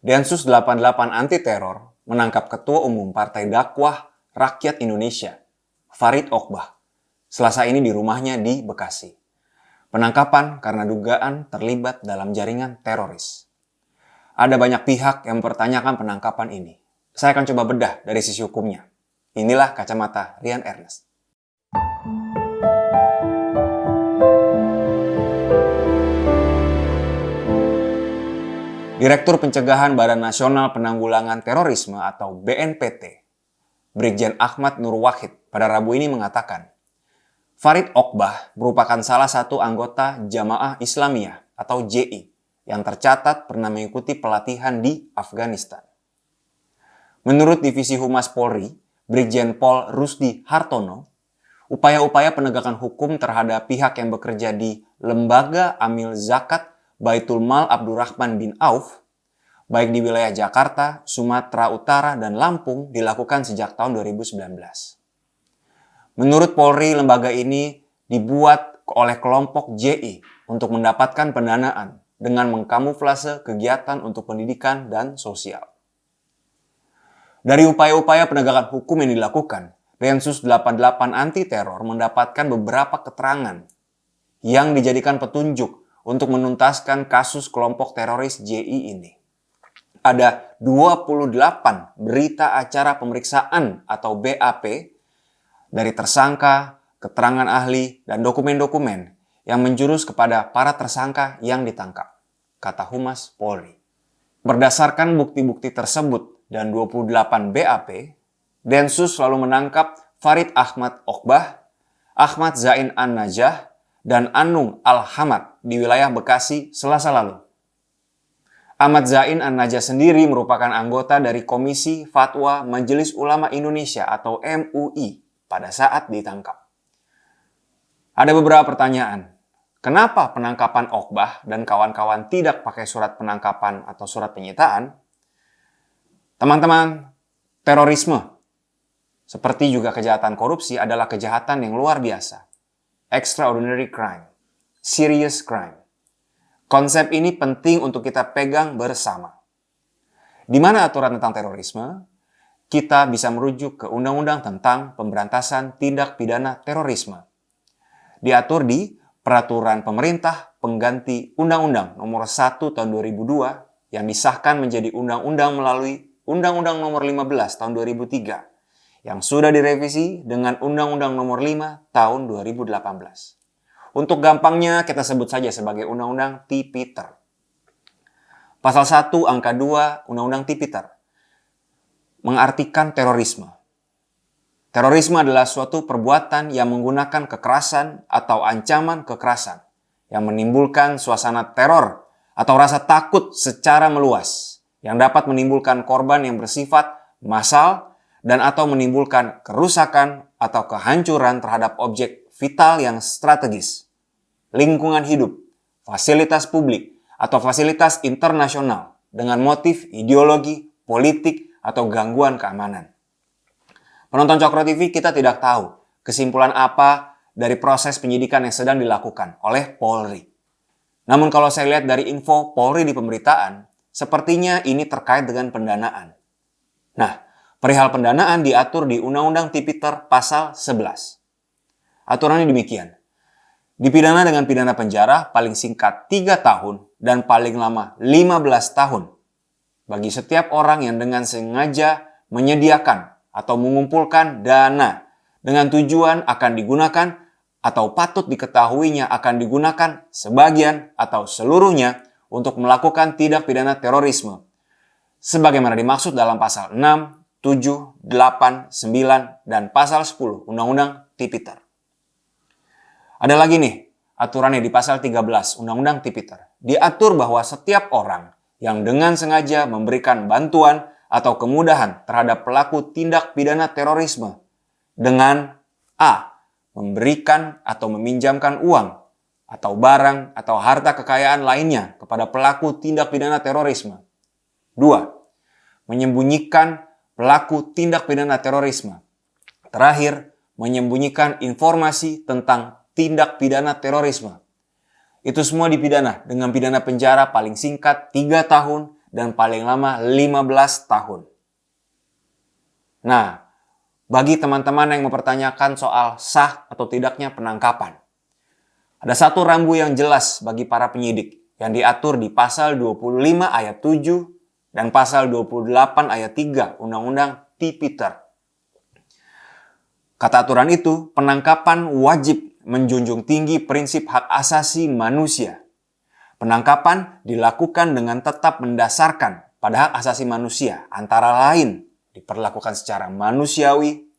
Densus 88 Anti Teror menangkap Ketua Umum Partai Dakwah Rakyat Indonesia, Farid Oqbah, Selasa ini di rumahnya di Bekasi. Penangkapan karena dugaan terlibat dalam jaringan teroris. Ada banyak pihak yang mempertanyakan penangkapan ini. Saya akan coba bedah dari sisi hukumnya. Inilah kacamata Rian Ernest. Direktur Pencegahan Badan Nasional Penanggulangan Terorisme atau BNPT, Brigjen Ahmad Nur Wahid pada Rabu ini mengatakan, Farid Oqbah merupakan salah satu anggota Jamaah Islamiyah atau JI yang tercatat pernah mengikuti pelatihan di Afghanistan. Menurut Divisi Humas Polri, Brigjen Pol Rusdi Hartono, upaya-upaya penegakan hukum terhadap pihak yang bekerja di Lembaga Amil Zakat Baitul Mal Abdurrahman bin Auf, baik di wilayah Jakarta, Sumatera Utara, dan Lampung dilakukan sejak tahun 2019. Menurut Polri, lembaga ini dibuat oleh kelompok JI untuk mendapatkan pendanaan dengan mengkamuflase kegiatan untuk pendidikan dan sosial. Dari upaya-upaya penegakan hukum yang dilakukan, Densus 88 Anti Teror mendapatkan beberapa keterangan yang dijadikan petunjuk untuk menuntaskan kasus kelompok teroris JI ini. Ada 28 berita acara pemeriksaan atau BAP dari tersangka, keterangan ahli, dan dokumen-dokumen yang menjurus kepada para tersangka yang ditangkap, kata Humas Polri. Berdasarkan bukti-bukti tersebut dan 28 BAP, Densus selalu menangkap Farid Ahmad Oqbah, Ahmad Zain An-Najah, dan Anung Al-Hamad di wilayah Bekasi Selasa lalu. Ahmad Zain An-Najah sendiri merupakan anggota dari Komisi Fatwa Majelis Ulama Indonesia atau MUI pada saat ditangkap. Ada beberapa pertanyaan. Kenapa penangkapan Oqbah dan kawan-kawan tidak pakai surat penangkapan atau surat penyitaan? Teman-teman, terorisme, seperti juga kejahatan korupsi adalah kejahatan yang luar biasa. Extraordinary crime, serious crime. Konsep ini penting untuk kita pegang bersama. Di mana aturan tentang terorisme? Kita bisa merujuk ke Undang-Undang tentang Pemberantasan Tindak Pidana Terorisme. Diatur di Peraturan Pemerintah Pengganti Undang-Undang Nomor 1 Tahun 2002 yang disahkan menjadi Undang-Undang melalui Undang-Undang Nomor 15 Tahun 2003 yang sudah direvisi dengan Undang-Undang Nomor 5 Tahun 2018. Untuk gampangnya kita sebut saja sebagai Undang-Undang Tipiter. Pasal 1 Angka 2 Undang-Undang Tipiter mengartikan terorisme. Terorisme adalah suatu perbuatan yang menggunakan kekerasan atau ancaman kekerasan yang menimbulkan suasana teror atau rasa takut secara meluas yang dapat menimbulkan korban yang bersifat massal dan atau menimbulkan kerusakan atau kehancuran terhadap objek vital yang strategis, lingkungan hidup, fasilitas publik, atau fasilitas internasional dengan motif ideologi, politik, atau gangguan keamanan. Penonton Cokro TV, kita tidak tahu kesimpulan apa dari proses penyidikan yang sedang dilakukan oleh Polri. Namun kalau saya lihat dari info Polri di pemberitaan, sepertinya ini terkait dengan pendanaan. Nah, perihal pendanaan diatur di Undang-Undang Tipiter Pasal 11. Aturannya demikian. Dipidana dengan pidana penjara paling singkat 3 tahun dan paling lama 15 tahun bagi setiap orang yang dengan sengaja menyediakan atau mengumpulkan dana dengan tujuan akan digunakan atau patut diketahuinya akan digunakan sebagian atau seluruhnya untuk melakukan tindak pidana terorisme sebagaimana dimaksud dalam pasal 6, 7, 8, 9, dan pasal 10 Undang-Undang Tipiter. Ada lagi nih, aturannya di pasal 13 Undang-Undang Tipiter. Diatur bahwa setiap orang yang dengan sengaja memberikan bantuan atau kemudahan terhadap pelaku tindak pidana terorisme dengan A. Memberikan atau meminjamkan uang atau barang atau harta kekayaan lainnya kepada pelaku tindak pidana terorisme. 2. Menyembunyikan pelaku tindak pidana terorisme. Terakhir, menyembunyikan informasi tentang tindak pidana terorisme. Itu semua dipidana dengan pidana penjara paling singkat 3 tahun dan paling lama 15 tahun. Nah, bagi teman-teman yang mempertanyakan soal sah atau tidaknya penangkapan, ada satu rambu yang jelas bagi para penyidik yang diatur di pasal 25 ayat 7 dan pasal 28 ayat 3 Undang-Undang Tipiter. Kata aturan itu, penangkapan wajib menjunjung tinggi prinsip hak asasi manusia. Penangkapan dilakukan dengan tetap mendasarkan pada hak asasi manusia, antara lain diperlakukan secara manusiawi,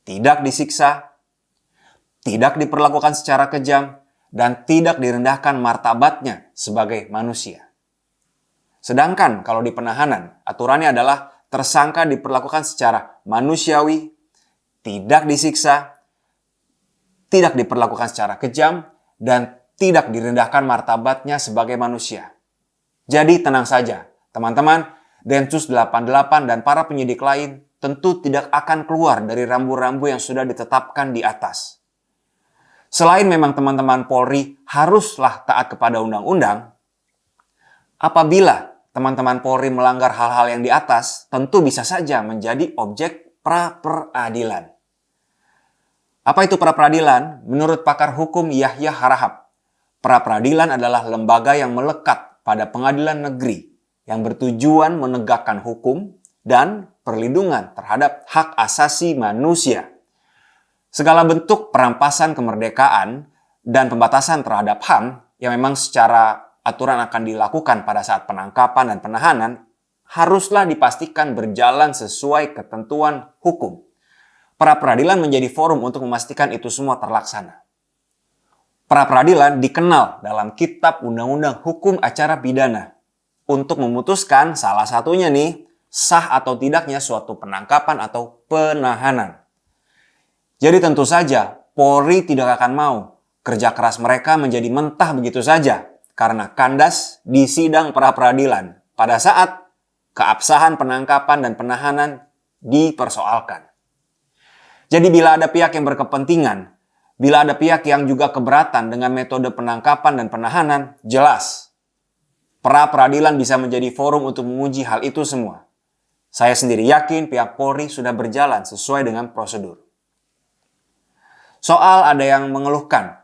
tidak disiksa, tidak diperlakukan secara kejam, dan tidak direndahkan martabatnya sebagai manusia. Sedangkan kalau di penahanan, aturannya adalah tersangka diperlakukan secara manusiawi, tidak disiksa, tidak diperlakukan secara kejam, dan tidak direndahkan martabatnya sebagai manusia. Jadi tenang saja, teman-teman, Densus 88 dan para penyidik lain tentu tidak akan keluar dari rambu-rambu yang sudah ditetapkan di atas. Selain memang teman-teman Polri haruslah taat kepada undang-undang, apabila teman-teman Polri melanggar hal-hal yang di atas, tentu bisa saja menjadi objek pra-peradilan. Apa itu pra-peradilan? Menurut pakar hukum Yahya Harahap, pra-peradilan adalah lembaga yang melekat pada pengadilan negeri yang bertujuan menegakkan hukum dan perlindungan terhadap hak asasi manusia. Segala bentuk perampasan kemerdekaan dan pembatasan terhadap HAM yang memang secara aturan akan dilakukan pada saat penangkapan dan penahanan haruslah dipastikan berjalan sesuai ketentuan hukum. Pra-peradilan menjadi forum untuk memastikan itu semua terlaksana. Pra-peradilan dikenal dalam Kitab Undang-Undang Hukum Acara Pidana untuk memutuskan salah satunya nih, sah atau tidaknya suatu penangkapan atau penahanan. Jadi tentu saja Polri tidak akan mau kerja keras mereka menjadi mentah begitu saja karena kandas di sidang pra-peradilan pada saat keabsahan penangkapan dan penahanan dipersoalkan. Jadi bila ada pihak yang berkepentingan, bila ada pihak yang juga keberatan dengan metode penangkapan dan penahanan, jelas pra-peradilan bisa menjadi forum untuk menguji hal itu semua. Saya sendiri yakin pihak Polri sudah berjalan sesuai dengan prosedur. Soal ada yang mengeluhkan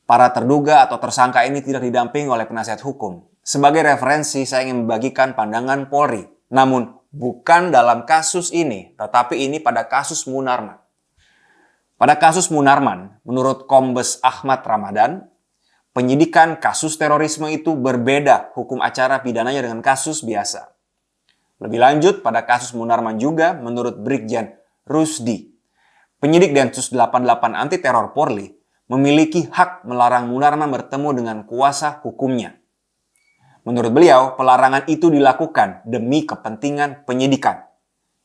para terduga atau tersangka ini tidak didampingi oleh penasihat hukum. Sebagai referensi, saya ingin membagikan pandangan Polri. Namun, bukan dalam kasus ini, tetapi ini pada kasus Munarman. Pada kasus Munarman, menurut Kombes Ahmad Ramadan, penyidikan kasus terorisme itu berbeda hukum acara pidananya dengan kasus biasa. Lebih lanjut, pada kasus Munarman juga, menurut Brigjen Rusdi, penyidik Densus 88 anti teror Polri memiliki hak melarang Munarman bertemu dengan kuasa hukumnya. Menurut beliau, pelarangan itu dilakukan demi kepentingan penyidikan.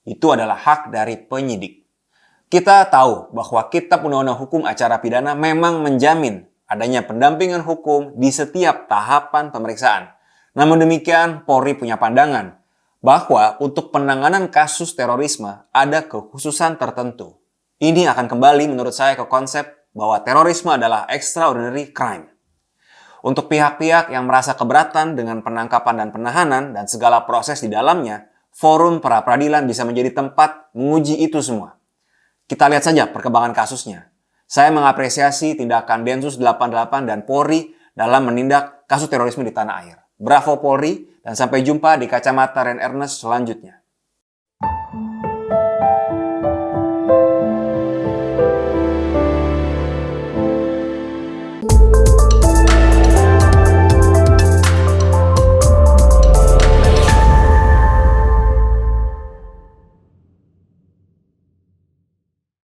Itu adalah hak dari penyidik. Kita tahu bahwa Kitab Undang-Undang Hukum Acara Pidana memang menjamin adanya pendampingan hukum di setiap tahapan pemeriksaan. Namun demikian, Polri punya pandangan bahwa untuk penanganan kasus terorisme ada kekhususan tertentu. Ini akan kembali menurut saya ke konsep bahwa terorisme adalah extraordinary crime. Untuk pihak-pihak yang merasa keberatan dengan penangkapan dan penahanan dan segala proses di dalamnya, forum pra-peradilan bisa menjadi tempat menguji itu semua. Kita lihat saja perkembangan kasusnya. Saya mengapresiasi tindakan Densus 88 dan Polri dalam menindak kasus terorisme di tanah air. Bravo Polri, dan sampai jumpa di Kacamata Ren Ernest selanjutnya.